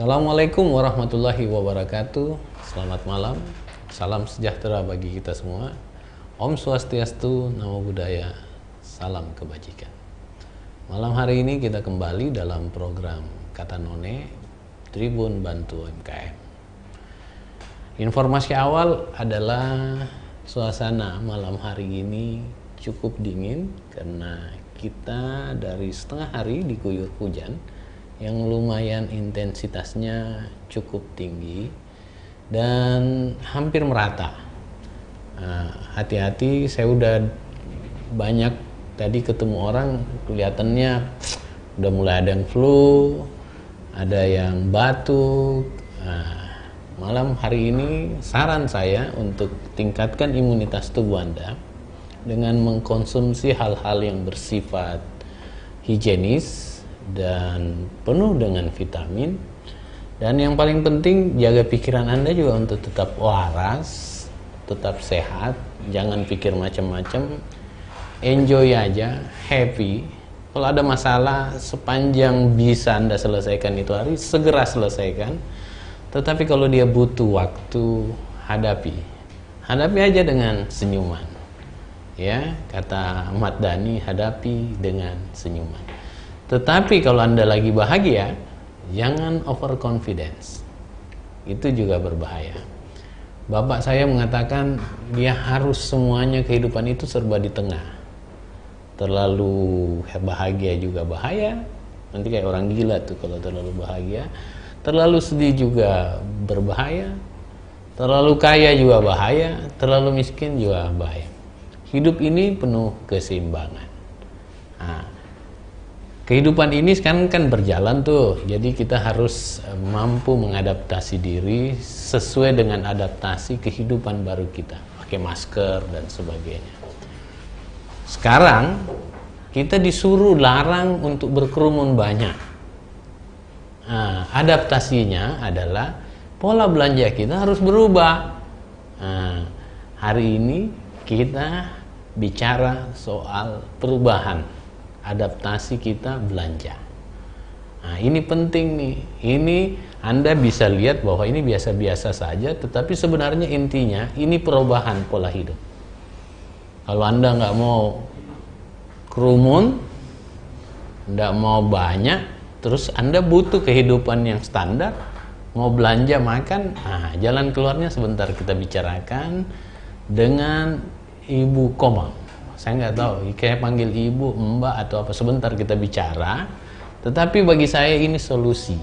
Assalamualaikum warahmatullahi wabarakatuh. Selamat malam. Salam sejahtera bagi kita semua. Om Swastiastu, Namo Buddhaya. Salam kebajikan. Malam hari ini kita kembali dalam program Kata None Tribun Bantu UMKM. Informasi awal adalah suasana malam hari ini cukup dingin karena kita dari setengah hari diguyur hujan yang lumayan intensitasnya cukup tinggi dan hampir merata. Hati-hati, saya udah banyak tadi ketemu orang, kelihatannya udah mulai ada yang flu, ada yang batuk. Malam hari ini saran saya untuk tingkatkan imunitas tubuh Anda dengan mengkonsumsi hal-hal yang bersifat higienis dan penuh dengan vitamin, dan yang paling penting jaga pikiran Anda juga untuk tetap waras, tetap sehat, jangan pikir macam-macam, enjoy aja, happy. Kalau ada masalah, sepanjang bisa Anda selesaikan itu hari, segera selesaikan. Tetapi kalau dia butuh waktu, hadapi aja dengan senyuman, ya, kata Ahmad Dhani, hadapi dengan senyuman. Tetapi kalau Anda lagi bahagia, jangan overconfidence. Itu juga berbahaya. Bapak saya mengatakan dia harus semuanya kehidupan itu serba di tengah. Terlalu bahagia juga bahaya. Nanti kayak orang gila tuh kalau terlalu bahagia. Terlalu sedih juga berbahaya. Terlalu kaya juga bahaya. Terlalu miskin juga bahaya. Hidup ini penuh keseimbangan. Kehidupan ini sekarang kan berjalan tuh, jadi kita harus mampu mengadaptasi diri sesuai dengan adaptasi kehidupan baru kita, pakai masker dan sebagainya. Sekarang kita disuruh larang untuk berkerumun banyak. Adaptasinya adalah pola belanja kita harus berubah. Hari ini kita bicara soal perubahan adaptasi kita belanja. Ini penting nih. Ini Anda bisa lihat bahwa ini biasa-biasa saja, tetapi sebenarnya intinya ini perubahan pola hidup. Kalau Anda nggak mau kerumun, nggak mau banyak, terus Anda butuh kehidupan yang standar, mau belanja makan, jalan keluarnya sebentar kita bicarakan dengan Ibu Komang. Saya nggak tahu, kayak panggil ibu, mbak atau apa, sebentar kita bicara. Tetapi bagi saya ini solusi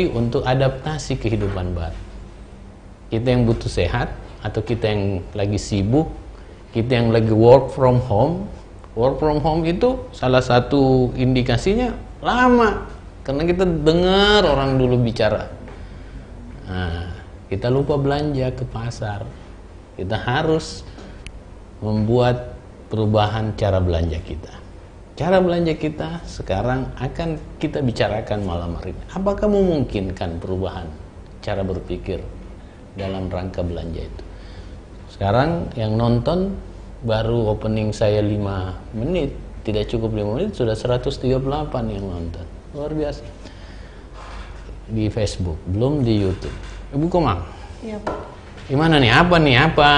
untuk adaptasi kehidupan baru. Kita yang butuh sehat, atau kita yang lagi sibuk, kita yang lagi work from home itu salah satu indikasinya lama, karena kita dengar orang dulu bicara. Kita lupa belanja ke pasar. Kita harus membuat perubahan cara belanja kita. Cara belanja kita sekarang akan kita bicarakan malam hari ini. Apakah memungkinkan perubahan cara berpikir dalam rangka belanja itu? Sekarang yang nonton baru opening saya 5 menit, tidak cukup 5 menit sudah 138 yang nonton. Luar biasa. Di Facebook, belum di YouTube. Ibu Komang. Iya, Pak. Gimana nih? Apa?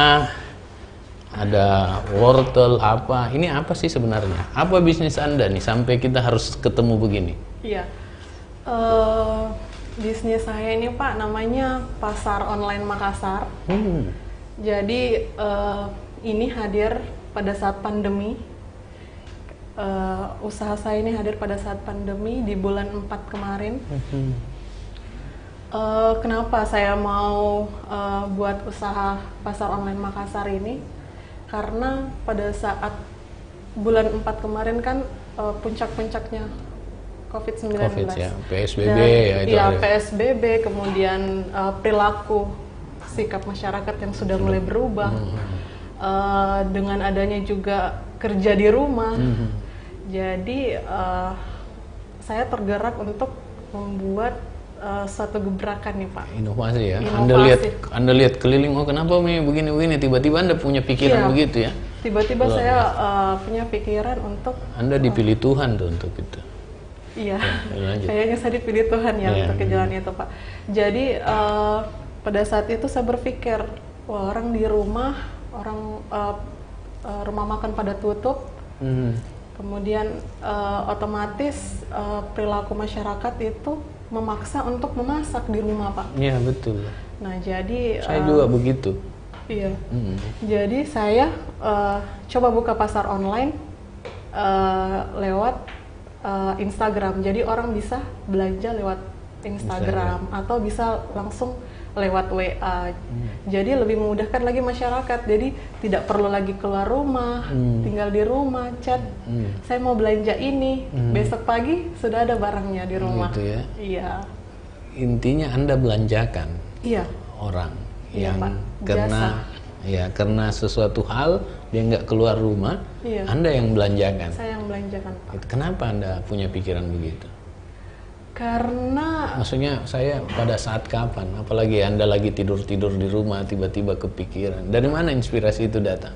Ada wortel apa? Ini apa sih sebenarnya? Apa bisnis Anda nih sampai kita harus ketemu begini? Iya, bisnis saya ini Pak namanya Pasar Online Makassar. Jadi ini hadir pada saat pandemi. Usaha saya ini hadir pada saat pandemi di bulan 4 kemarin. Kenapa saya mau buat usaha Pasar Online Makassar ini? Karena pada saat bulan 4 kemarin kan puncak-puncaknya COVID-19. Ya, PSBB dan, ya PSBB, kemudian perilaku sikap masyarakat yang sudah mulai berubah. Dengan adanya juga kerja di rumah. Jadi saya tergerak untuk membuat suatu gebrakan nih Pak. Inovasi ya. Anda lihat keliling, oh kenapa begini-begini, tiba-tiba Anda punya pikiran begitu ya. Tiba-tiba saya punya pikiran untuk Anda dipilih Tuhan tuh untuk itu. Iya, Lanjut. kayaknya saya dipilih Tuhan ya Iya. untuk ke jalan itu Pak. Jadi pada saat itu saya berpikir, wah orang di rumah, rumah makan pada tutup, kemudian otomatis perilaku masyarakat itu memaksa untuk memasak di rumah Pak. Iya betul. Nah jadi Saya juga begitu. iya, jadi saya coba buka pasar online lewat Instagram. Jadi orang bisa belanja lewat Instagram atau bisa langsung lewat WA. Jadi lebih memudahkan lagi masyarakat. Jadi tidak perlu lagi keluar rumah, tinggal di rumah, chat. Saya mau belanja ini, besok pagi sudah ada barangnya di rumah. Gitu ya. Iya. Intinya Anda belanjakan Iya. orang Iya, yang Pak. karena sesuatu hal dia nggak keluar rumah, Iya. Anda yang belanjakan. Saya yang belanjakan, Pak. Kenapa Anda punya pikiran begitu? Karena Maksudnya saya pada saat kapan? Apalagi Anda lagi tidur-tidur di rumah tiba-tiba kepikiran. Dari mana inspirasi itu datang?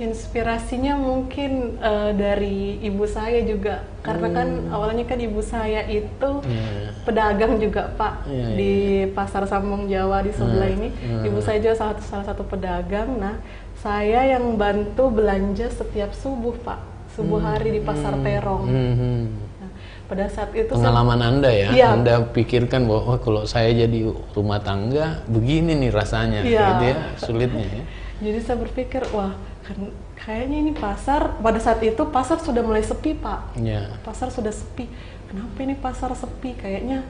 inspirasinya mungkin dari ibu saya juga, karena kan awalnya kan ibu saya itu pedagang juga Pak di Pasar Sambung Jawa di sebelah ini. Ibu saya juga salah satu pedagang. Nah, saya yang bantu belanja setiap subuh Pak, subuh hari di Pasar Terong. Nah, pada saat itu Pengalaman Anda ya, Iya. Anda pikirkan bahwa oh, kalau saya jadi rumah tangga begini nih rasanya, Iya. gitu ya, sulitnya ya. Jadi saya berpikir, wah kayaknya ini pasar, pada saat itu pasar sudah mulai sepi Pak. Ya. Pasar sudah sepi. Kenapa ini pasar sepi? Kayaknya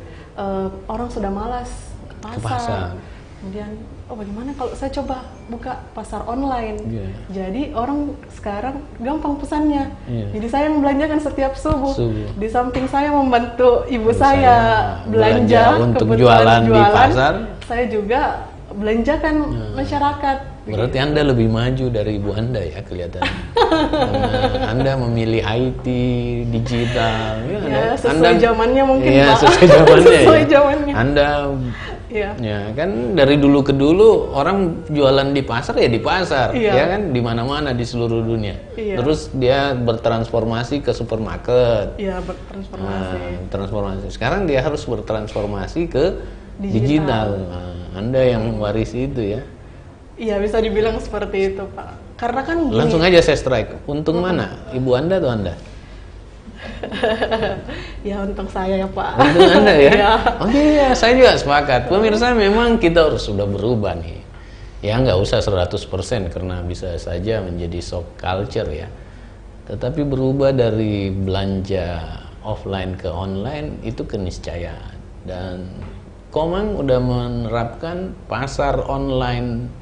orang sudah malas ke pasar. Kemudian, oh bagaimana kalau saya coba buka pasar online? Yeah. Jadi orang sekarang gampang pesannya. Yeah. Jadi saya yang belanjakan setiap subuh. Di samping saya membantu ibu saya belanja untuk jualan di pasar. Saya juga belanjakan masyarakat. Berarti Anda lebih maju dari ibu Anda ya kelihatannya. Karena Anda memilih IT, digital. Ya, sesuai zamannya mungkin Iya, Pak. sesuai zamannya. Sesuai ya. zamannya. Anda Iya. ya kan dari dulu ke dulu orang jualan di pasar ya di pasar, Iya. ya kan di mana-mana di seluruh dunia. Iya. Terus dia bertransformasi ke supermarket. Iya, bertransformasi. Transformasi. Sekarang dia harus bertransformasi ke digital. Nah, Anda yang warisi itu ya. Iya, bisa dibilang seperti itu, Pak. Karena kan gini, Langsung aja saya strike. Untung mana? Ibu Anda atau Anda? ya untung saya ya, Pak. Untung Anda ya? Iya. Oke, ya, saya juga sepakat. Pemirsa, memang kita harus sudah berubah nih. Ya nggak usah 100% karena bisa saja menjadi shock culture ya. Tetapi berubah dari belanja offline ke online itu keniscayaan. Dan Komang udah menerapkan pasar online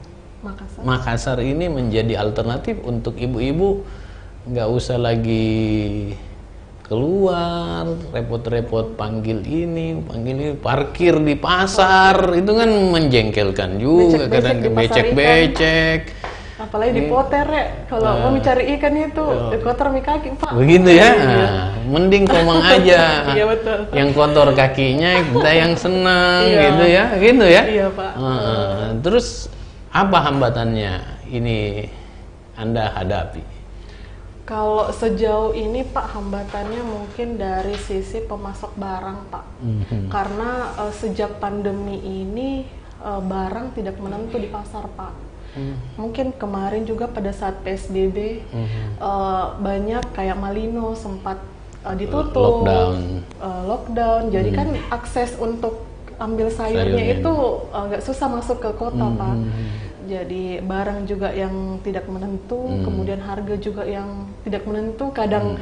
Makassar ini menjadi alternatif untuk ibu-ibu, nggak usah lagi keluar repot-repot panggil ini parkir di pasar. Itu kan menjengkelkan juga, kadang becek-becek apalagi di poter ya, kalau mau mencari ikan itu kotor mi kaki Pak. Begitu ya. Mending Komang aja Iya, betul. yang kotor kakinya, kita yang senang. Iya. gitu ya. Iya, Pak. Terus apa hambatannya ini Anda hadapi? Kalau sejauh ini Pak, hambatannya mungkin dari sisi pemasok barang Pak. Karena sejak pandemi ini barang tidak menentu di pasar Pak. Mungkin kemarin juga pada saat PSBB banyak kayak Malino sempat ditutup, lockdown. Jadi kan akses untuk ambil sayurnya itu agak susah masuk ke kota Pak. Jadi barang juga yang tidak menentu, kemudian harga juga yang tidak menentu, kadang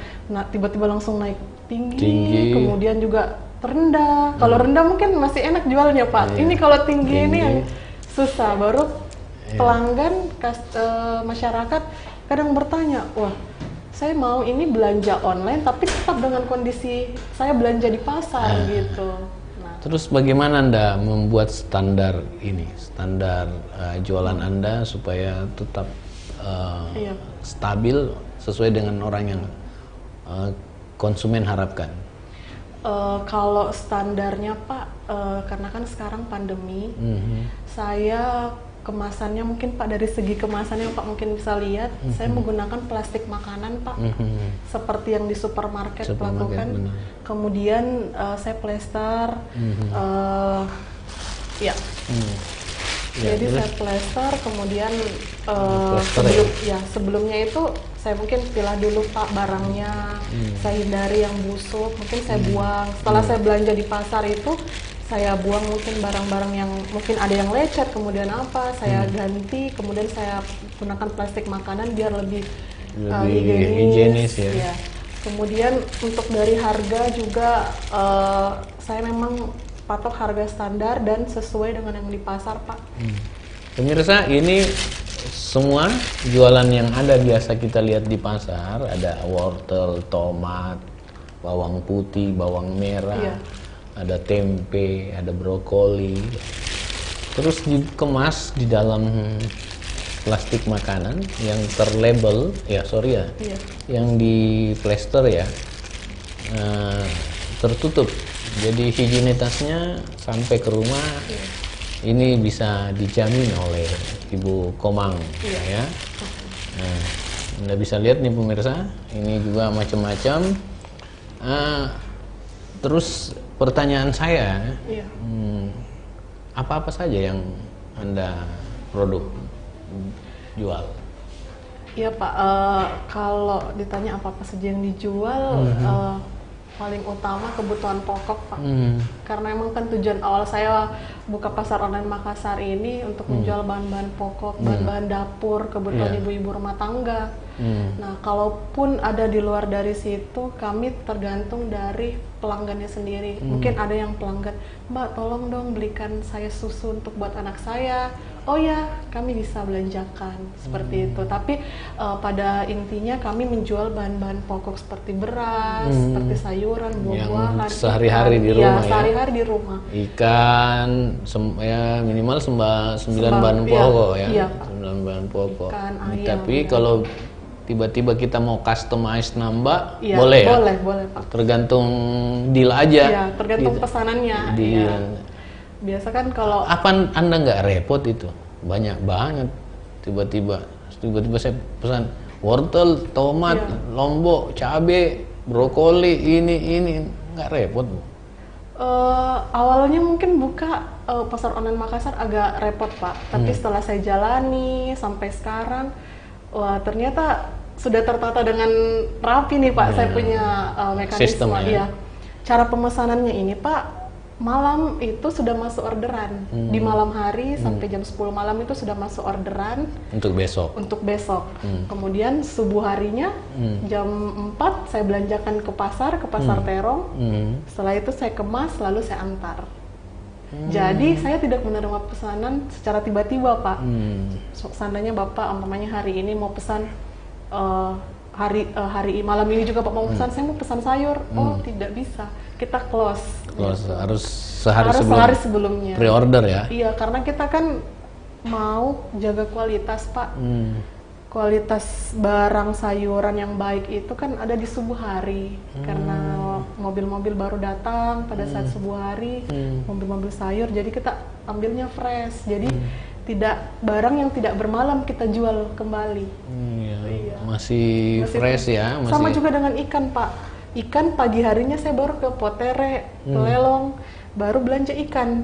tiba-tiba langsung naik tinggi. Kemudian juga terendah. Kalau rendah mungkin masih enak jualnya Pak. Ini kalau tinggi ini yang susah. Baru pelanggan masyarakat kadang bertanya, wah saya mau ini belanja online tapi tetap dengan kondisi saya belanja di pasar gitu. Terus bagaimana Anda membuat standar ini, standar jualan Anda supaya tetap stabil sesuai dengan orang yang konsumen harapkan? Kalau standarnya Pak, karena kan sekarang pandemi, saya kemasannya mungkin Pak, dari segi kemasannya Pak mungkin bisa lihat, saya menggunakan plastik makanan Pak, seperti yang di supermarket lakukan. benar. Kemudian saya plester, ya. Ya, Jadi terus? saya plester, kemudian Plester sebelumnya itu saya mungkin pilah dulu Pak barangnya, saya hindari yang busuk, mungkin saya buang. Setelah saya belanja di pasar itu, saya buang mungkin barang-barang yang mungkin ada yang lecet, kemudian apa, saya ganti, kemudian saya gunakan plastik makanan biar lebih higienis ya. Ya. Kemudian untuk dari harga juga saya memang patok harga standar dan sesuai dengan yang di pasar Pak. Pemirsa, ini semua jualan yang ada biasa kita lihat di pasar, ada wortel, tomat, bawang putih, bawang merah, Iya. ada tempe, ada brokoli, terus dikemas di dalam plastik makanan yang terlabel, Iya. yang di plester ya, tertutup. Jadi higienitasnya sampai ke rumah ini bisa dijamin oleh Ibu Komang ya. Nah, Anda bisa lihat nih pemirsa, ini juga macam-macam. Terus pertanyaan saya, apa-apa saja yang Anda produk jual? Iya Pak, kalau ditanya apa-apa saja yang dijual, paling utama kebutuhan pokok Pak. Karena emang kan tujuan awal saya buka pasar online Makassar ini untuk menjual bahan-bahan pokok, bahan-bahan dapur, kebutuhan ibu-ibu rumah tangga. Nah, kalaupun ada di luar dari situ, kami tergantung dari pelanggannya sendiri. Mungkin ada yang pelanggan, Mbak tolong dong belikan saya susu untuk buat anak saya. Oh ya, kami bisa belanjakan seperti itu. Tapi pada intinya kami menjual bahan-bahan pokok seperti beras, seperti sayuran, buah-buahan. Sehari-hari di rumah ya. Sehari-hari di rumah. Ikan, ya minimal 9 bahan pokok ya. Iya, 9 bahan pokok. Ikan, ayam. Tapi kalau tiba-tiba kita mau customize nambah, Iya, boleh ya? Boleh Pak. Tergantung deal aja. Iya, tergantung pesanannya. Deal. Iya. Biasa kan kalau Apa Anda nggak repot itu? Banyak banget. Tiba-tiba saya pesan wortel, tomat, lombok, cabe, brokoli, ini nggak repot. awalnya mungkin buka pasar online Makassar agak repot Pak. Tapi setelah saya jalani sampai sekarang, wah ternyata sudah tertata dengan rapi nih Pak. Saya punya mekanisme. Sistem, ya? Iya. Cara pemesanannya ini Pak, malam itu sudah masuk orderan. Di malam hari sampai jam 10 malam itu sudah masuk orderan Untuk besok. untuk besok. Kemudian subuh harinya jam 4 saya belanjakan ke pasar Terong. Setelah itu saya kemas lalu saya antar. Jadi saya tidak menerima pesanan secara tiba-tiba Pak. Seandainya Bapak umpamanya hari ini mau pesan hari malam ini juga Pak mau pesan, saya mau pesan sayur. Oh, tidak bisa. Kita close. Harus sehari sebelumnya. Pre-order ya. Iya, karena kita kan mau jaga kualitas Pak. Kualitas barang sayuran yang baik itu kan ada di subuh hari. Karena mobil-mobil baru datang pada saat subuh hari, mobil-mobil sayur, jadi kita ambilnya fresh. Jadi tidak barang yang tidak bermalam kita jual kembali. Iya. Masih fresh ya. Sama juga dengan ikan Pak. Ikan pagi harinya saya baru ke Potere, ke Lelong, baru belanja ikan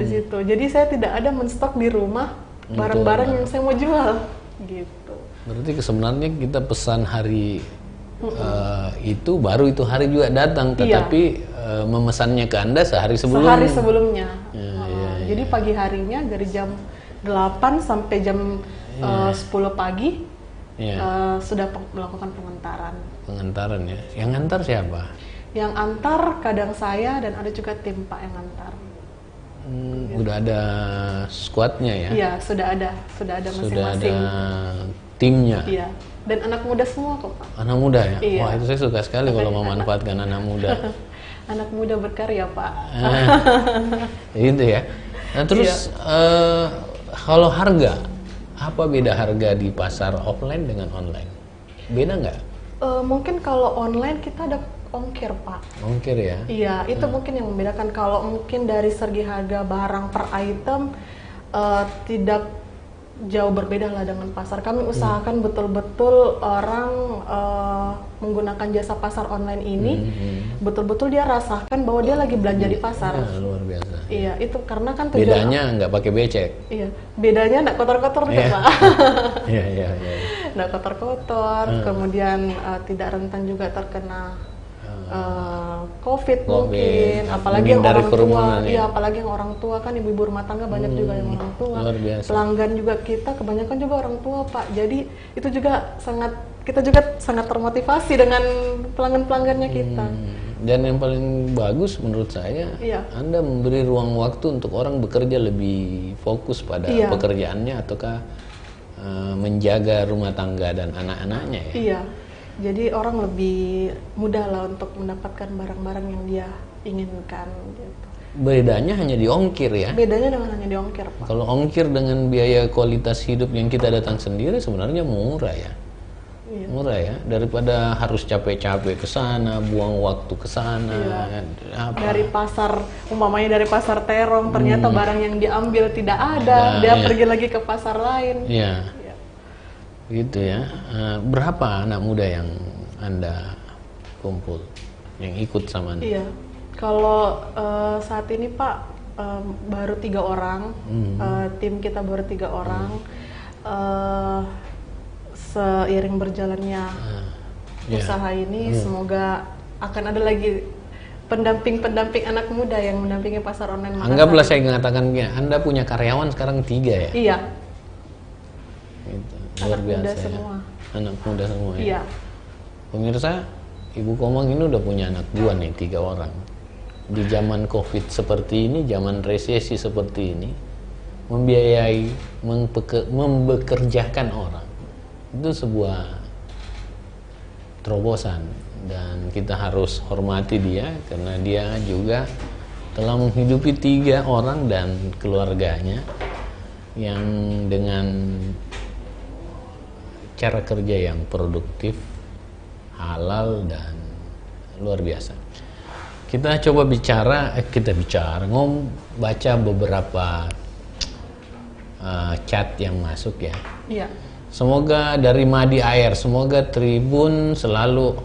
di situ. Jadi saya tidak ada menstok di rumah barang-barang yang saya mau jual, gitu. Berarti sebenarnya kita pesan hari itu baru itu hari juga datang, tetapi memesannya ke Anda sehari sebelumnya. Jadi pagi harinya dari jam 8 sampai jam 10 pagi sudah melakukan pengentaran. Pengentaran ya. Yang antar siapa? Yang antar kadang saya dan ada juga tim Pak yang antar. Udah ada squadnya ya? Iya, sudah ada masing-masing. Sudah ada timnya. Iya. Dan anak muda semua kok Pak. Anak muda ya? Iya. Wah itu saya suka sekali kalau memanfaatkan anak muda. Anak muda berkarya Pak. Gitu ya. Nah terus kalau harga, apa beda harga di pasar offline dengan online? Beda nggak? Mungkin kalau online kita ada ongkir Pak. Ongkir ya? Iya, itu mungkin yang membedakan. Kalau mungkin dari segi harga barang per item, tidak jauh berbeda lah dengan pasar. Kami usahakan betul-betul orang menggunakan jasa pasar online ini betul-betul dia rasakan bahwa dia lagi belanja di pasar. Ya, luar biasa. Iya, itu karena kan bedanya nggak pakai becek. Iya, bedanya nggak kotor-kotor kan, Pak. Iya, iya. Nggak kotor-kotor, kemudian tidak rentan juga terkena COVID mungkin, apalagi yang orang tua, ya apalagi yang orang tua kan ibu-ibu rumah tangga banyak juga yang orang tua, pelanggan juga kita kebanyakan juga orang tua Pak, jadi itu juga kita juga sangat termotivasi dengan pelanggan-pelanggannya kita. Dan yang paling bagus menurut saya, Anda memberi ruang waktu untuk orang bekerja lebih fokus pada pekerjaannya ataukah menjaga rumah tangga dan anak-anaknya ya. Iya. Jadi orang lebih mudah lah untuk mendapatkan barang-barang yang dia inginkan gitu. Bedanya hanya di ongkir ya? Bedanya dengan hanya di ongkir, Pak. Kalau ongkir dengan biaya kualitas hidup yang kita datang sendiri sebenarnya murah ya? Iya. Murah ya? Daripada harus capek-capek ke sana, buang waktu ke sana. Iya. Dari pasar, umpamanya dari pasar Terong, ternyata barang yang diambil tidak ada, dia pergi lagi ke pasar lain. Iya. Gitu ya. Berapa anak muda yang Anda kumpul, yang ikut sama Anda? Iya, kalau saat ini Pak baru 3 orang, tim kita baru 3 orang. Seiring berjalannya usaha ini, semoga akan ada lagi pendamping anak muda yang mendampingi pasar online Makassar. Anggaplah saya mengatakan, Anda punya karyawan sekarang 3 ya? Iya. Gitu. Luar biasa muda ya. semua. Anak muda semua ya. Iya. Pemirsa, Ibu Komang ini udah punya anak 2 nih, 3 orang. Di zaman COVID seperti ini, zaman resesi seperti ini, membiayai, membekerjakan orang itu sebuah terobosan dan kita harus hormati dia karena dia juga telah menghidupi 3 orang dan keluarganya yang dengan cara kerja yang produktif, halal dan luar biasa. Kita coba baca beberapa chat yang masuk ya. Iya. Semoga dari Madi Air, semoga Tribun selalu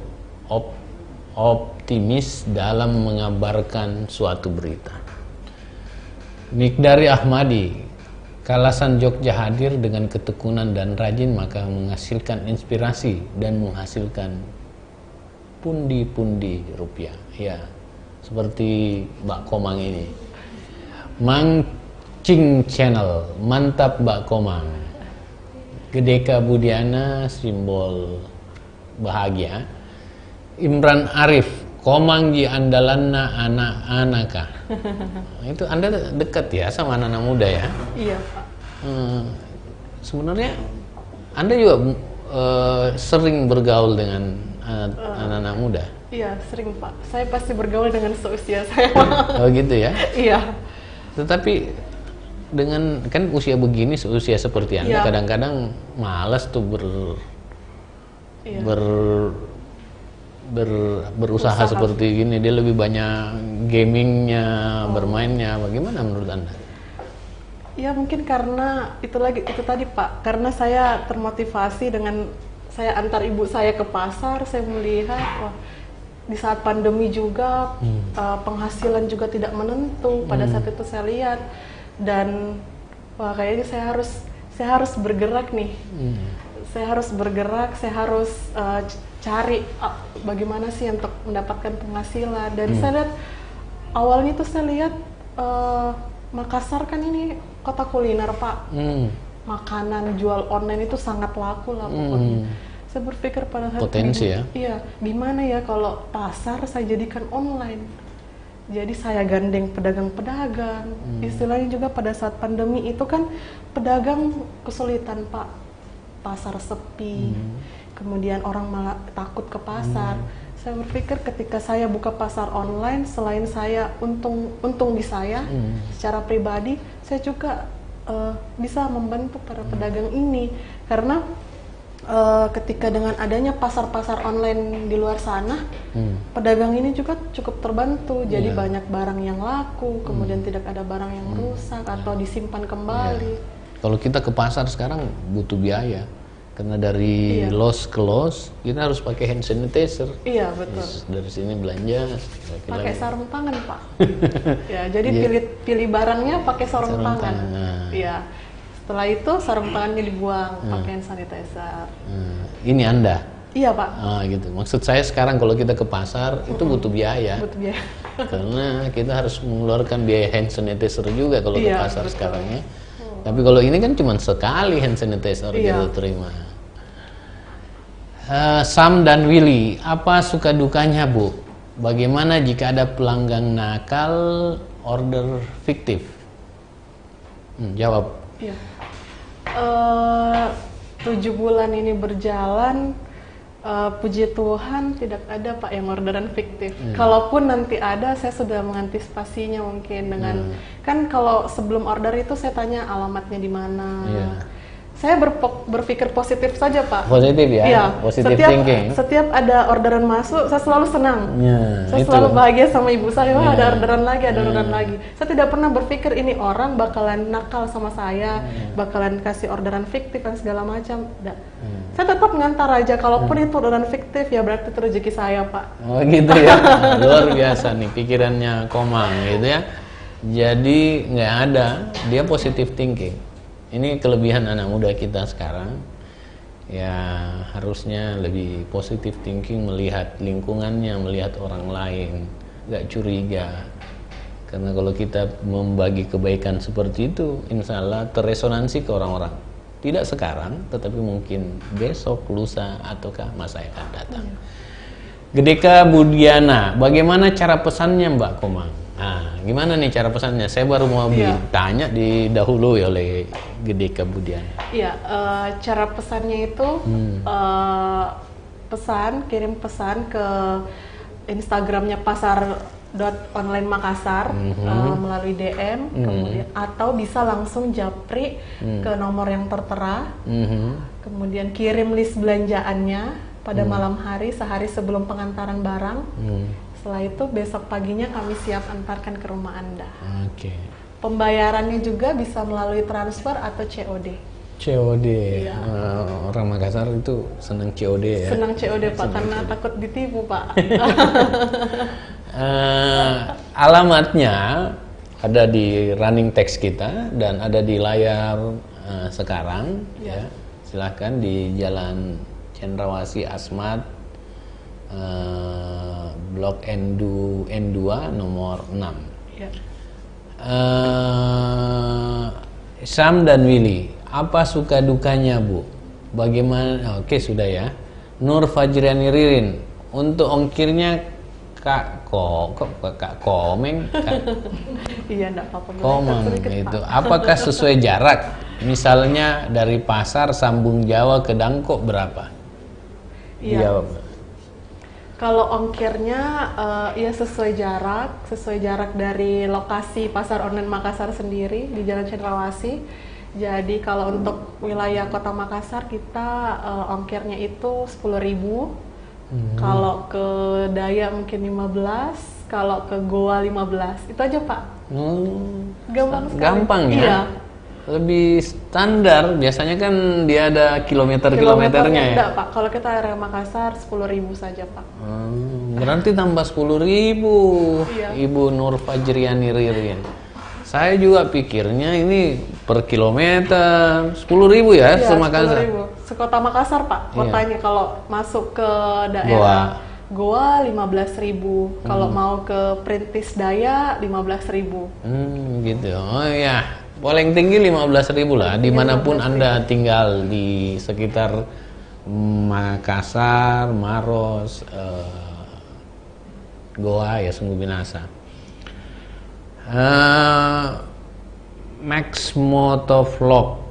optimis dalam mengabarkan suatu berita. Mikdari Ahmadi, Kalasan Jogja hadir dengan ketekunan dan rajin maka menghasilkan inspirasi dan menghasilkan pundi-pundi rupiah. Ya, seperti Mbak Komang ini. Mangcing Channel, mantap Mbak Komang. Gedeka Budiana, simbol bahagia. Imran Arif, Komang ji andalanna anak-anaka. Itu Anda dekat ya sama anak-anak muda ya? Iya Pak. Sebenarnya Anda juga sering bergaul dengan anak-anak muda? Iya sering Pak. Saya pasti bergaul dengan seusia saya. Oh gitu ya? Iya. Tetapi dengan kan usia begini, seusia seperti Anda, kadang-kadang malas tuh berusaha seperti gini. Dia lebih banyak gamingnya, bermainnya. Bagaimana menurut Anda? Ya mungkin karena itu tadi Pak, karena saya termotivasi dengan saya antar ibu saya ke pasar, saya melihat wah di saat pandemi juga penghasilan juga tidak menentu. Pada saat itu saya lihat dan wah kayaknya saya harus bergerak nih. Saya harus bergerak, saya harus cari bagaimana sih untuk mendapatkan penghasilan. Dan saya lihat awalnya tuh saya lihat Makassar kan ini kota kuliner Pak. Makanan jual online itu sangat laku lah pokoknya. Saya berpikir pada saat potensi ya. Iya, gimana ya kalau pasar saya jadikan online. Jadi saya gandeng pedagang-pedagang. Istilahnya juga pada saat pandemi itu kan pedagang kesulitan Pak. Pasar sepi. Kemudian orang malah takut ke pasar. Saya berpikir ketika saya buka pasar online, selain saya untung di saya secara pribadi, saya juga bisa membantu para pedagang ini karena ketika dengan adanya pasar-pasar online di luar sana, pedagang ini juga cukup terbantu. Jadi banyak barang yang laku, kemudian tidak ada barang yang rusak atau disimpan kembali. Kalau kita ke pasar sekarang butuh biaya, karena dari los ke los kita harus pakai hand sanitizer. Iya betul. Dari sini belanja pakai sarung tangan Pak. Ya, jadi pilih barangnya pakai sarung tangan. Iya. Setelah itu sarung tangannya dibuang, pakai hand sanitizer. Ini Anda? Iya Pak. Gitu. Maksud saya sekarang kalau kita ke pasar itu butuh biaya. Butuh biaya. Karena kita harus mengeluarkan biaya hand sanitizer juga kalau ke pasar betul. sekarang ya. Tapi kalau ini kan cuma sekali hand sanitizer kita terima. Sam dan Willy, apa suka dukanya Bu? Bagaimana jika ada pelanggan nakal order fiktif? Jawab. Iya. 7 bulan ini berjalan, puji Tuhan tidak ada Pak yang orderan fiktif. Kalaupun nanti ada, saya sudah mengantisipasinya mungkin dengan kan kalau sebelum order itu saya tanya alamatnya di mana. Saya berpikir positif saja Pak. Positif ya? Iya. Positif thinking. Setiap ada orderan masuk, saya selalu senang. Saya itu. selalu bahagia sama ibu saya. Wah, ada orderan lagi, ada orderan lagi. Saya tidak pernah berpikir ini orang bakalan nakal sama saya, bakalan kasih orderan fiktif dan segala macam. Saya tetap ngantar aja. Kalaupun itu orderan fiktif, ya berarti itu rezeki saya Pak. Oh gitu ya. Luar biasa nih pikirannya Komang gitu ya. Jadi nggak ada, dia positive thinking. Ini kelebihan anak muda kita sekarang, ya harusnya lebih positive thinking, melihat lingkungannya, melihat orang lain, gak curiga. Karena kalau kita membagi kebaikan seperti itu, insya Allah terresonansi ke orang-orang. Tidak sekarang, tetapi mungkin besok, lusa, ataukah masa yang akan datang. Gedeka Budiana, bagaimana cara pesannya Mbak Komang? Nah, gimana nih cara pesannya? Saya baru mau ditanya didahului oleh Gedeka Budiana. Iya, cara pesannya itu kirim pesan ke Instagramnya pasar.online Makassar melalui DM, kemudian atau bisa langsung japri ke nomor yang tertera, kemudian kirim list belanjaannya pada malam hari sehari sebelum pengantaran barang. Setelah itu besok paginya kami siap antarkan ke rumah Anda. Oke. Pembayarannya juga bisa melalui transfer atau COD. COD. Orang Makassar itu senang COD ya. Senang COD Pak, karena takut ditipu Pak. Alamatnya ada di running text kita dan ada di layar sekarang. Ya. Silahkan di Jalan Cendrawasih Asmat, Blok N2 nomor 6. Sam dan Willy, apa suka dukanya Bu? Bagaimana? Oke sudah ya. Nur Fajriani Ririn, untuk ongkirnya Kak Komeng. Iya enggak apa-apa. Komang itu. Apakah sesuai jarak? Misalnya dari pasar Sambung Jawa ke Dangkok berapa? Iya. Kalau ongkirnya ya sesuai jarak dari lokasi pasar online Makassar sendiri di Jalan Cendrawasih. Jadi kalau untuk wilayah Kota Makassar kita ongkirnya itu 10.000. Kalau ke Daya mungkin 15, kalau ke Goa 15. Itu aja Pak. Gampang sekali. Gampang ya? Iya. Lebih standar, biasanya kan dia ada kilometernya ya? Enggak Pak, kalau kita area Makassar 10.000 saja Pak. Berarti tambah 10.000, Ibu Nur Fajriani Ririn. Saya juga pikirnya ini per kilometer 10.000 ya, Makassar. 10.000. Sekota Makassar Pak, kotanya kalau masuk ke daerah Goa 15.000, kalau mau ke Perintis Daya 15.000. Gitu. Oh ya. Paling tinggi 15.000 lah, dimanapun Anda tinggal di sekitar Makassar, Maros, Goa ya sungguh binasa. Max Motovlog,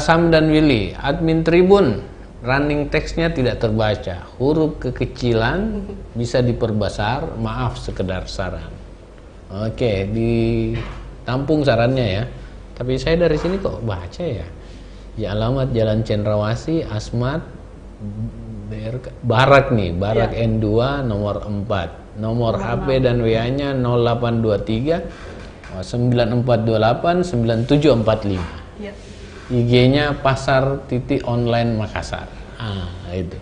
Sam dan Willy, admin Tribun, running textnya tidak terbaca, huruf kekecilan bisa diperbesar, maaf sekedar saran. Oke, ditampung sarannya ya. Tapi saya dari sini kok baca ya. Ya, alamat Jalan Cendrawasih, Asmat, Barak nih, Barak Ya. N2 nomor 4. Nomor HP dan WA-nya 0823 9428 9745. Ya. IG-nya pasar.online Makassar. Itu.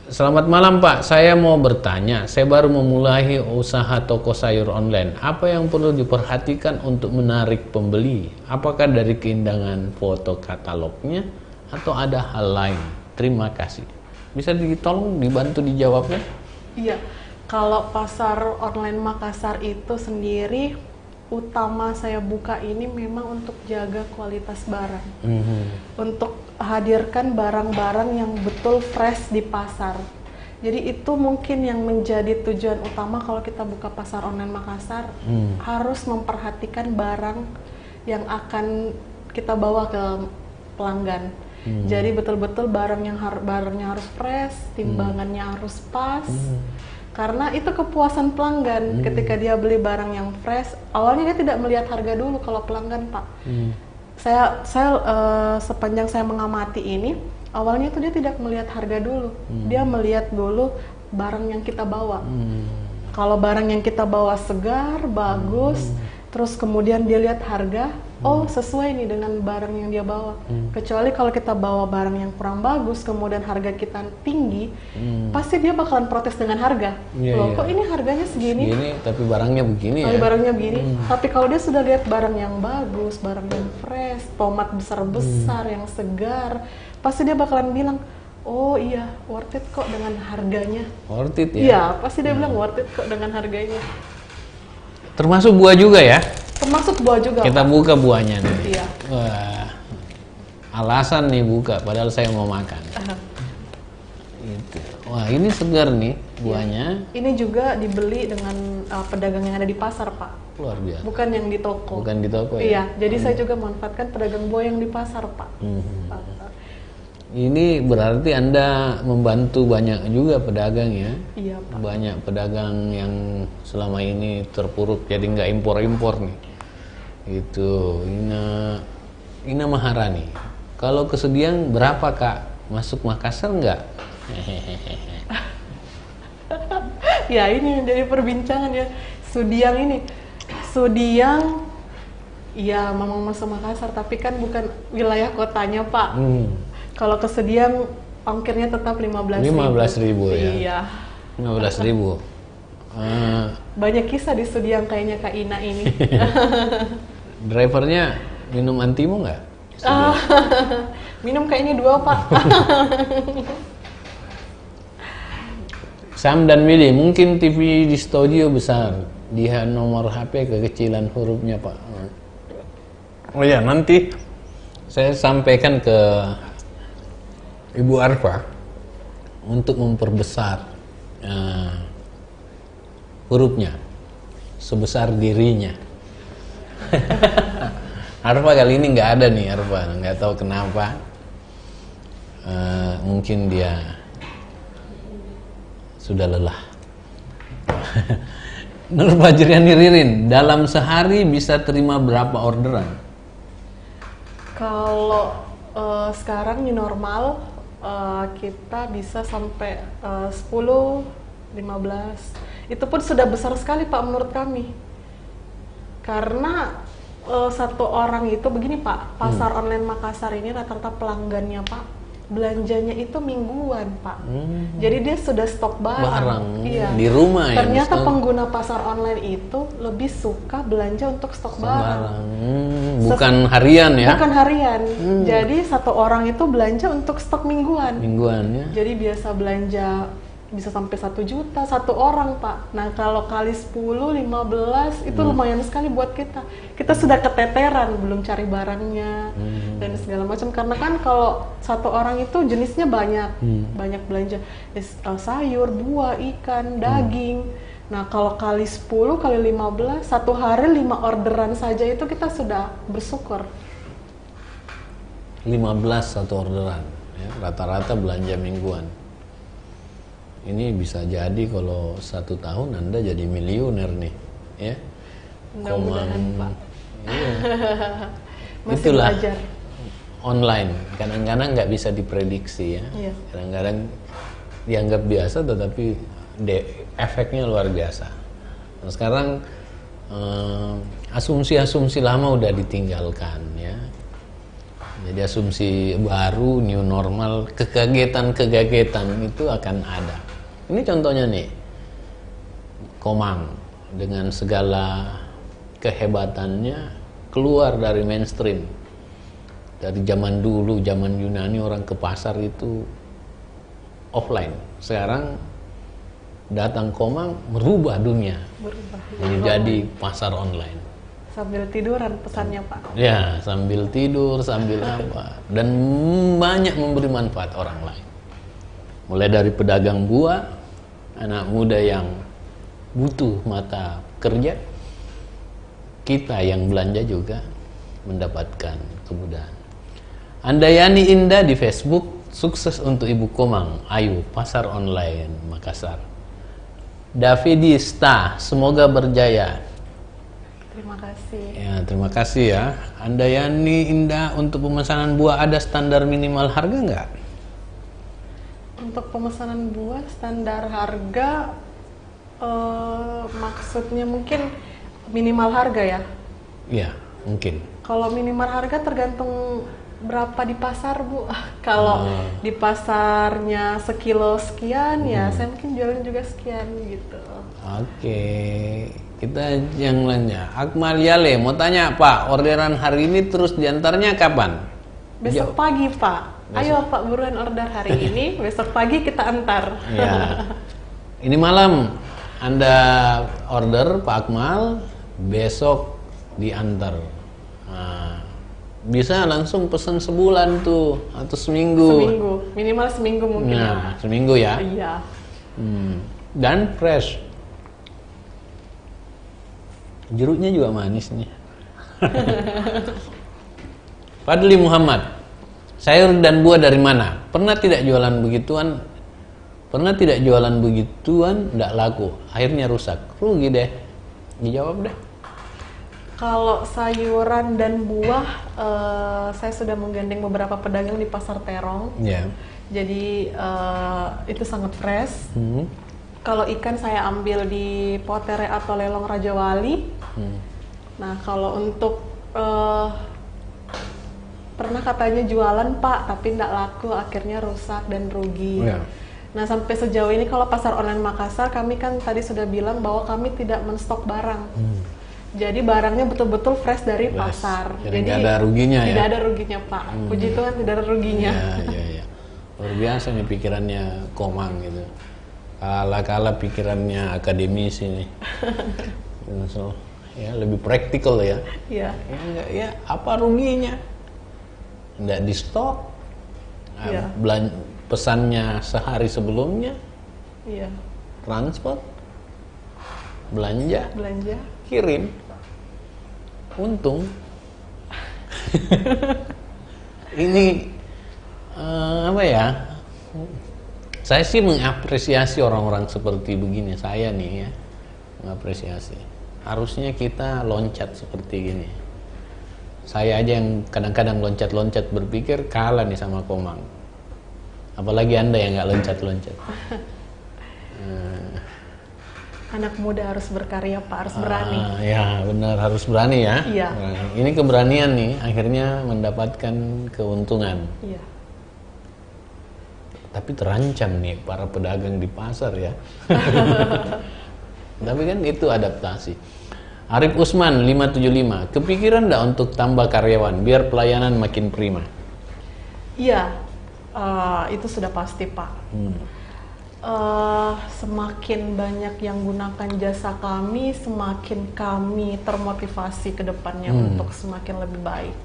Selamat malam Pak, saya mau bertanya, saya baru memulai usaha toko sayur online. Apa yang perlu diperhatikan untuk menarik pembeli? Apakah dari keindahan foto katalognya atau ada hal lain? Terima kasih. Bisa ditolong dibantu dijawabnya? Iya, kalau pasar online Makassar itu sendiri, utama saya buka ini memang untuk jaga kualitas barang. Untuk hadirkan barang-barang yang betul fresh di pasar. Jadi itu mungkin yang menjadi tujuan utama kalau kita buka pasar online Makassar, harus memperhatikan barang yang akan kita bawa ke pelanggan. Jadi betul-betul barangnya harus fresh, timbangannya harus pas. Karena itu kepuasan pelanggan ketika dia beli barang yang fresh. Awalnya dia tidak melihat harga dulu kalau pelanggan, Pak. Saya sepanjang saya mengamati ini, awalnya itu dia tidak melihat harga dulu. Dia melihat dulu barang yang kita bawa. Kalau barang yang kita bawa segar, bagus, terus kemudian dia lihat harga, oh sesuai nih dengan barang yang dia bawa. Kecuali kalau kita bawa barang yang kurang bagus, kemudian harga kita tinggi, pasti dia bakalan protes dengan harga. Loh, kok ini harganya segini? Segini, tapi barangnya begini ya? Barangnya begini. Tapi kalau dia sudah lihat barang yang bagus, barang yang fresh, tomat besar-besar, yang segar, pasti dia bakalan bilang, oh iya, worth it kok dengan harganya. Worth it ya? Iya, pasti dia bilang worth it kok dengan harganya. Termasuk buah juga ya? Termasuk buah juga. Kita Pak. buka buahnya nih. Iya. Wah, alasan nih buka, padahal saya mau makan. Gitu. Wah, ini segar nih buahnya. Ini juga dibeli dengan pedagang yang ada di pasar, Pak. Luar biasa. Bukan yang di toko. Bukan di toko ya? Iya, jadi saya juga manfaatkan pedagang buah yang di pasar, Pak. Ini berarti Anda membantu banyak juga pedagang ya? Iya, Pak. Banyak pedagang yang selama ini terpuruk jadi nggak impor-impor nih. Itu Ina Maharani. Kalau kesedihan berapa Kak? Masuk Makassar nggak? Ya ini yang jadi perbincangan ya. Sudiang ini. Sudiang, ya memang masuk Makassar, tapi kan bukan wilayah kotanya, Pak. Kalau ke Sudiang, ongkirnya tetap 15.000. 15.000 ya? Iya. 15.000. Banyak kisah di Sudiang kayaknya Kak Ina ini. Drivernya minum antimo nggak? Minum kayaknya 2, Pak. Sam dan Willy, mungkin TV di studio besar, di nomor HP kekecilan hurufnya Pak. Oh ya, nanti saya sampaikan ke Ibu Arfa untuk memperbesar hurufnya sebesar dirinya. Arfa kali ini nggak ada nih, Arfa nggak tahu kenapa. Mungkin dia sudah lelah. Nur Fajriani Ririn, dalam sehari bisa terima berapa orderan? Kalau sekarang new normal, kita bisa sampai 10, 15. Itu pun sudah besar sekali Pak menurut kami. Karena satu orang itu begini Pak, pasar online Makassar ini rata-rata pelanggannya Pak, belanjanya itu mingguan Pak. Jadi dia sudah stok barang. Iya. Di rumah ya. Ternyata pengguna pasar online itu lebih suka belanja untuk stok barang. Bukan harian ya? Bukan harian. Jadi satu orang itu belanja untuk stok mingguan. Mingguan ya. Jadi biasa belanja bisa sampai 1 juta satu orang Pak. Nah kalau kali 10, 15 itu lumayan sekali buat kita. Kita sudah keteteran belum cari barangnya dan segala macam. Karena kan kalau satu orang itu jenisnya banyak, banyak belanja sayur, buah, ikan, daging. Nah kalau kali 10, kali 15, satu hari 5 orderan saja itu kita sudah bersyukur. 15 satu orderan ya, rata-rata belanja mingguan. Ini bisa jadi kalau 1 tahun Anda jadi miliuner nih, ya. Mudah-mudahan Pak. Iya. Masih Itulah. belajar. online. Kadang-kadang nggak bisa diprediksi ya. Iya. Kadang-kadang dianggap biasa, tetapi efeknya luar biasa. Nah, sekarang asumsi-asumsi lama udah ditinggalkan ya. Jadi asumsi baru, new normal, kekagetan-kekagetan itu akan ada. Ini contohnya nih, Komang dengan segala kehebatannya keluar dari mainstream. Dari zaman dulu, zaman Yunani orang ke pasar itu offline. Sekarang datang Komang merubah dunia. Menjadi pasar online. Sambil tiduran pesannya Pak. Ya, sambil tidur, sambil apa. Dan banyak memberi manfaat orang lain. Mulai dari pedagang buah, anak muda yang butuh mata kerja, kita yang belanja juga mendapatkan kemudahan. Andayani Indah di Facebook, sukses untuk Ibu Komang, ayo pasar online Makassar. Davidi Sta, semoga berjaya. Terima kasih. Ya, terima kasih ya. Andayani Indah, untuk pemesanan buah ada standar minimal harga nggak? Untuk pemesanan buah standar harga, maksudnya mungkin minimal harga ya? Iya, mungkin. Kalau minimal harga tergantung berapa di pasar Bu. Kalau di pasarnya sekilo sekian ya saya mungkin jualnya juga sekian gitu. Oke, kita yang lainnya. Akmal Yale mau tanya Pak, orderan hari ini terus diantarnya kapan? Besok pagi Pak. Ayo Pak buruan order hari ini, besok pagi kita antar. Ya. Ini malam Anda order Pak Akmal, besok diantar. Nah, bisa langsung pesan sebulan tuh atau seminggu. Seminggu, minimal seminggu mungkin. Nah, seminggu ya. Iya. Dan fresh. Jeruknya juga manis nih. Fadli Muhammad, sayur dan buah dari mana? Pernah tidak jualan begituan? Pernah tidak jualan begituan? Tidak laku, akhirnya rusak. Rugi deh. Dijawab deh. Kalau sayuran dan buah, saya sudah menggandeng beberapa pedagang di Pasar Terong. Ya. Jadi itu sangat fresh. Kalau ikan saya ambil di Potere atau Lelong Raja Wali. Nah kalau untuk pernah katanya jualan Pak, tapi tidak laku, akhirnya rusak dan rugi. Ya. Nah sampai sejauh ini kalau pasar online Makassar, kami kan tadi sudah bilang bahwa kami tidak menstok barang. Jadi barangnya betul-betul fresh dari pasar. Jadi nggak ada ruginya ya? Tidak ada ruginya Pak. Puji Tuhan tidak ada ruginya. Ya. Luar biasa nih pikirannya Komang gitu. Kala-kala pikirannya akademisi nih. So, ya lebih praktikal ya. Iya. Ya, apa ruginya? Nggak di stok. Iya. Pesannya sehari sebelumnya. Iya. Transport. Belanja. Kirim. Untung. Ini apa ya? Saya sih mengapresiasi orang-orang seperti begini. Saya nih ya, mengapresiasi. Harusnya kita loncat seperti gini. Saya aja yang kadang-kadang loncat-loncat berpikir kalah nih sama Komang. Apalagi Anda yang nggak loncat-loncat. Anak muda harus berkarya Pak, harus berani. Ya benar, harus berani ya. Iya. Ini keberanian nih, akhirnya mendapatkan keuntungan. Iya. Tapi terancam nih para pedagang di pasar ya. Tapi kan itu adaptasi. Arif Usman 575, kepikiran enggak untuk tambah karyawan biar pelayanan makin prima? Iya, itu sudah pasti Pak. Semakin banyak yang gunakan jasa kami, semakin kami termotivasi ke depannya untuk semakin lebih baik.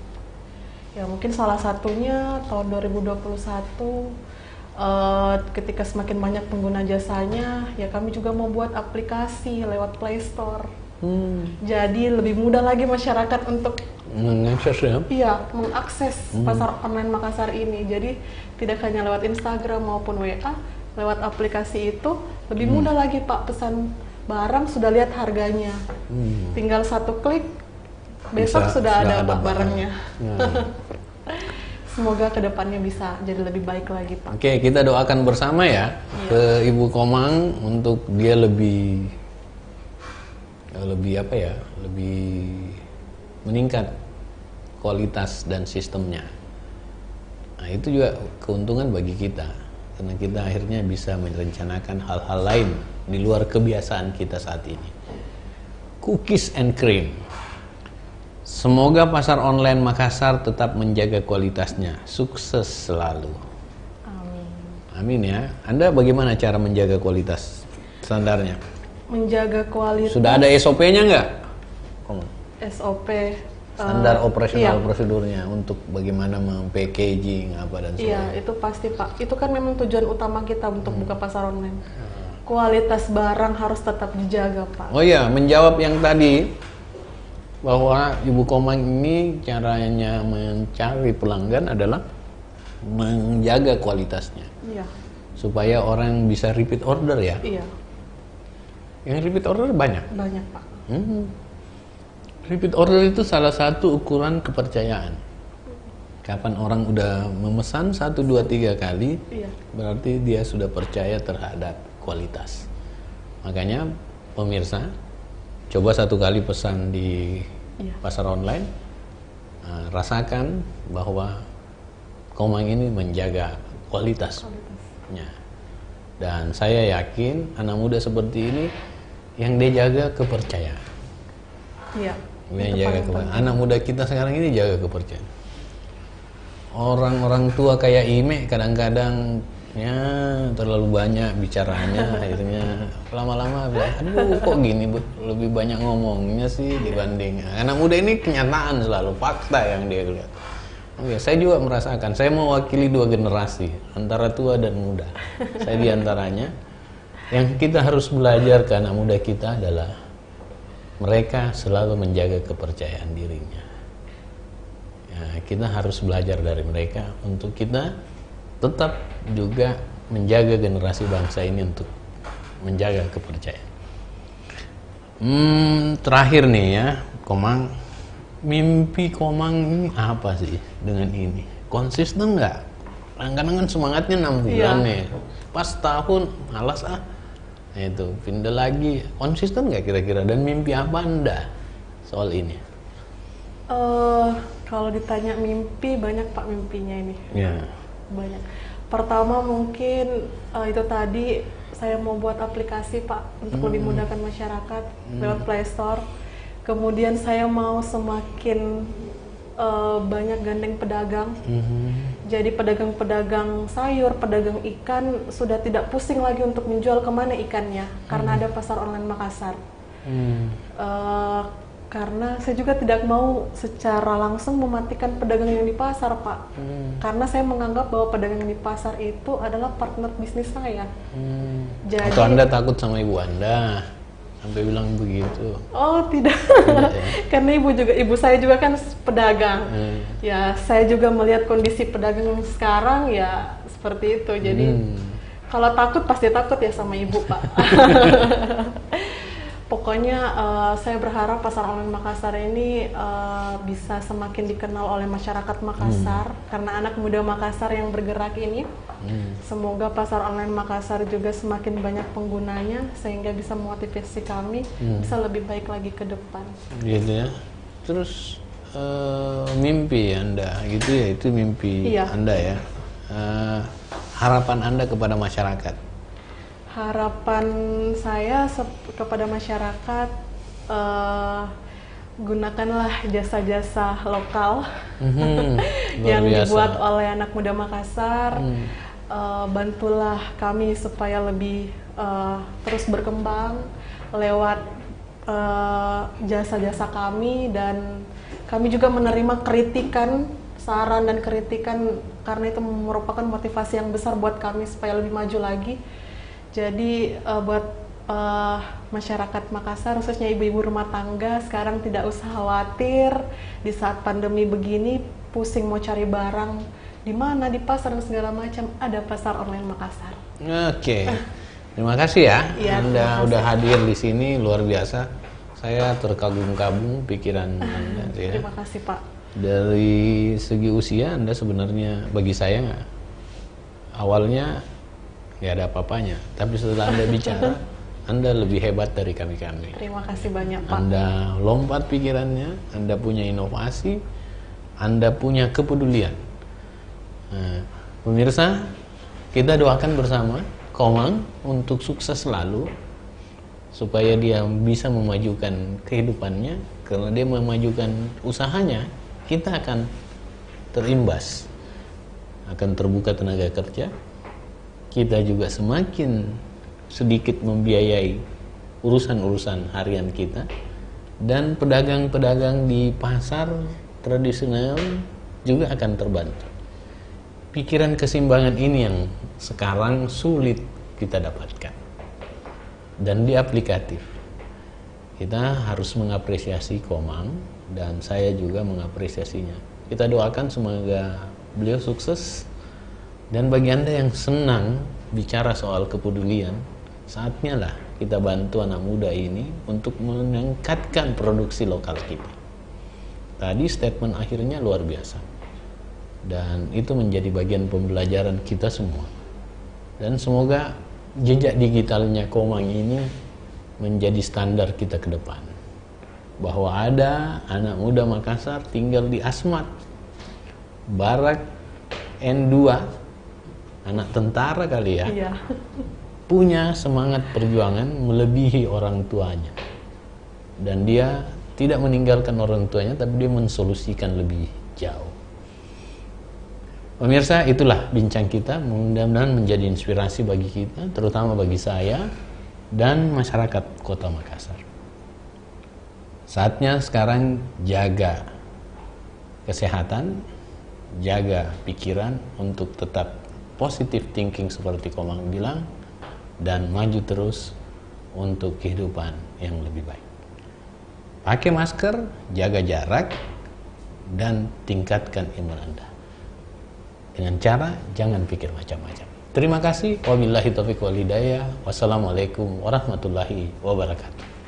Ya mungkin salah satunya tahun 2021 ketika semakin banyak pengguna jasanya, ya kami juga mau buat aplikasi lewat Play Store. Jadi lebih mudah lagi masyarakat untuk mengakses ya? Iya, mengakses pasar online Makassar ini. Jadi tidak hanya lewat Instagram maupun WA, lewat aplikasi itu lebih mudah lagi Pak, pesan barang sudah lihat harganya. Tinggal satu klik, besok sudah ada Pak barangnya. semoga kedepannya bisa jadi lebih baik lagi, Pak. Oke, kita doakan bersama ya ke Ibu Komang untuk dia lebih apa ya, lebih meningkat kualitas dan sistemnya. Nah, itu juga keuntungan bagi kita karena kita akhirnya bisa merencanakan hal-hal lain di luar kebiasaan kita saat ini. Cookies and cream. Semoga pasar online Makassar tetap menjaga kualitasnya. Sukses selalu. Amin. Amin ya. Anda bagaimana cara menjaga kualitas standarnya? Menjaga kualitas. Sudah ada SOP-nya nggak? SOP. Standar operasional iya. prosedurnya untuk bagaimana packaging apa dan sebagainya. Iya, itu pasti, Pak. Itu kan memang tujuan utama kita untuk buka pasar online. Kualitas barang harus tetap dijaga, Pak. Oh iya, menjawab yang tadi bahwa Ibu Komang ini caranya mencari pelanggan adalah menjaga kualitasnya Iya. supaya orang bisa repeat order ya. Iya. Yang repeat order banyak. Banyak, Pak. Repeat order itu salah satu ukuran kepercayaan. Kapan orang udah memesan 1, 2, 3 kali, Iya. berarti dia sudah percaya terhadap kualitas. Makanya pemirsa, coba 1 kali pesan di pasar online, rasakan bahwa Komang ini menjaga kualitasnya. Dan saya yakin anak muda seperti ini yang dia jaga kepercayaan. Iya. Yang Itu jaga paling kepercayaan. penting. Anak muda kita sekarang ini jaga kepercayaan. Orang-orang tua kayak Ime kadang-kadang ya terlalu banyak bicaranya, akhirnya lama-lama bilang, aduh kok gini Bu, lebih banyak ngomongnya sih dibanding anak muda. Ini kenyataan selalu, fakta yang dia lihat. Oke, saya juga merasakan, saya mewakili 2 generasi antara tua dan muda. Saya diantaranya. Yang kita harus belajar ke anak muda kita adalah mereka selalu menjaga kepercayaan dirinya. Ya, kita harus belajar dari mereka untuk kita tetap juga menjaga generasi bangsa ini untuk menjaga kepercayaan. Terakhir nih ya, Komang, mimpi Komang ini apa sih dengan ini? Konsisten nggak? Kadang-kadang kan semangatnya 6 bulan nih, pas tahun malas Nah, itu pindah lagi. Konsisten nggak kira-kira? Dan mimpi apa Anda soal ini? Kalau ditanya mimpi, banyak Pak mimpinya ini. Ya. Banyak. Pertama mungkin itu tadi saya mau buat aplikasi Pak untuk lebih mudahkan masyarakat lewat Play Store. Kemudian saya mau semakin banyak gandeng pedagang. Jadi pedagang-pedagang sayur, pedagang ikan sudah tidak pusing lagi untuk menjual kemana ikannya karena ada pasar online Makassar. Karena saya juga tidak mau secara langsung mematikan pedagang yang di pasar, Pak. Karena saya menganggap bahwa pedagang di pasar itu adalah partner bisnis saya. Jadi, atau Anda takut sama ibu Anda sampai bilang begitu? Oh tidak, karena ibu saya juga kan pedagang. Ya saya juga melihat kondisi pedagang sekarang ya seperti itu. Jadi kalau takut pasti takut ya sama ibu, Pak. Pokoknya saya berharap pasar online Makassar ini bisa semakin dikenal oleh masyarakat Makassar karena anak muda Makassar yang bergerak ini. Semoga pasar online Makassar juga semakin banyak penggunanya sehingga bisa memotivasi kami bisa lebih baik lagi ke depan. Gitu ya. Terus mimpi Anda gitu ya, itu mimpi Anda ya. Harapan Anda kepada masyarakat? Harapan saya kepada masyarakat, gunakanlah jasa-jasa lokal yang dibuat oleh anak muda Makassar. Bantulah kami supaya lebih terus berkembang lewat jasa-jasa kami, dan kami juga menerima kritikan, saran dan kritikan karena itu merupakan motivasi yang besar buat kami supaya lebih maju lagi. Jadi buat masyarakat Makassar, khususnya ibu-ibu rumah tangga, sekarang tidak usah khawatir di saat pandemi begini, pusing mau cari barang di mana, di pasar dan segala macam, ada pasar online Makassar. Oke. Terima kasih ya, Anda kasih. udah hadir di sini, luar biasa. Saya terkagum-kagum pikiran Anda. Ya. Terima kasih Pak. Dari segi usia Anda sebenarnya bagi saya awalnya nggak ada apa-apanya, tapi setelah Anda bicara Anda lebih hebat dari kami-kami. Terima kasih banyak, Pak. Anda lompat pikirannya, Anda punya inovasi, Anda punya kepedulian. Nah, pemirsa, kita doakan bersama Komang untuk sukses selalu, supaya dia bisa memajukan kehidupannya. Karena dia memajukan usahanya, kita akan terimbas, akan terbuka tenaga kerja, kita juga semakin sedikit membiayai urusan-urusan harian kita, dan pedagang-pedagang di pasar tradisional juga akan terbantu. Pikiran keseimbangan ini yang sekarang sulit kita dapatkan, dan di aplikatif kita harus mengapresiasi Komang, dan saya juga mengapresiasinya. Kita doakan semoga beliau sukses. Dan bagi Anda yang senang bicara soal kepedulian, saatnya lah kita bantu anak muda ini untuk meningkatkan produksi lokal kita. Tadi statement akhirnya luar biasa, dan itu menjadi bagian pembelajaran kita semua. Dan semoga jejak digitalnya Komang ini menjadi standar kita ke depan, bahwa ada anak muda Makassar tinggal di Asmat, Barak N2, anak tentara kali ya, Iya. punya semangat perjuangan melebihi orang tuanya, dan dia tidak meninggalkan orang tuanya, tapi dia mensolusikan lebih jauh. Pemirsa, itulah bincang kita, mudah-mudahan menjadi inspirasi bagi kita, terutama bagi saya dan masyarakat Kota Makassar. Saatnya sekarang jaga kesehatan, jaga pikiran untuk tetap positive thinking seperti Komang bilang, dan maju terus untuk kehidupan yang lebih baik. Pakai masker, jaga jarak, dan tingkatkan imun Anda. Dengan cara jangan pikir macam-macam. Terima kasih. Wabillahi taufiq wal hidayah. Wassalamualaikum warahmatullahi wabarakatuh.